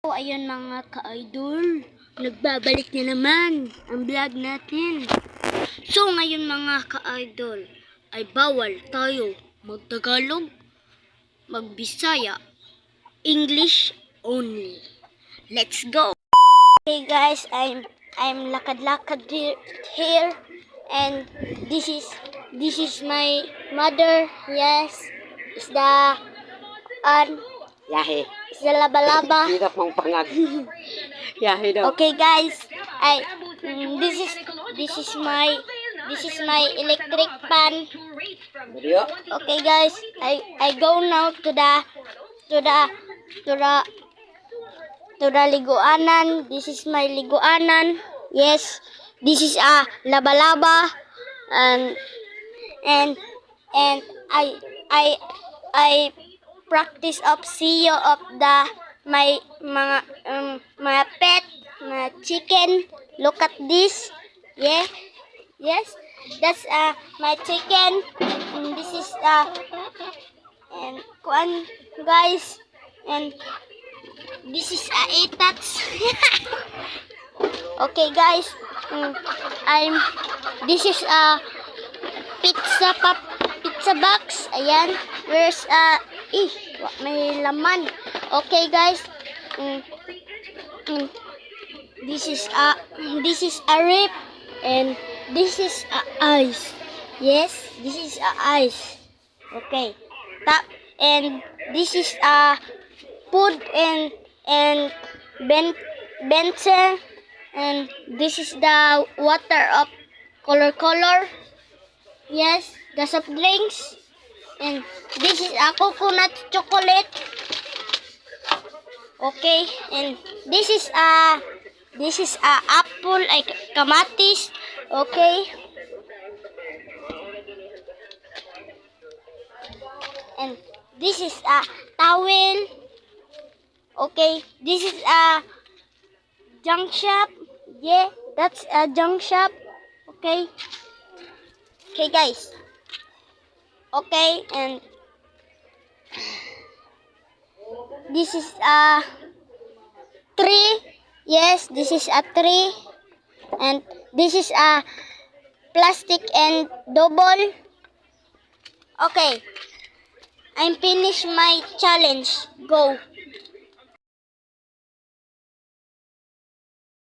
So, ayun mga ka-idol, nagbabalik na naman ang vlog natin. So, ngayon mga ka-idol, ay bawal tayo mag-Tagalog, mag-Bisaya, English only. Let's go! Hey guys, I'm lakad-lakad here, and this is my mother. Yes, is the Yahe. is the laba-laba. Hirap mong pangag. Yahe daw. Okay guys, this is my electric pan. Video. Okay guys, I go now to the liguanan. This is my liguanan. Yes, this is a laba-laba, and I practice of CEO of the my mga pet, mga chicken. Look at this. Yeah. Yes. That's my chicken. And this is and kuan guys, and this is Apex. Okay guys. This is pizza box. Ayan. Where's may laman. Okay guys. This is a rip, and this is ice. Yes, this is ice. Okay. And this is food and bencher, and this is the water of color. Yes, the soft drinks, and this is a coconut chocolate. Okay, and this is a apple, like kamatis. Okay. And this is a towel. Okay, this is a junk shop. Yeah, that's a junk shop. Okay. Okay, guys. Okay, and this is a tree. Yes, this is a tree. And this is a plastic and double. Okay. I'm finished my challenge. Go.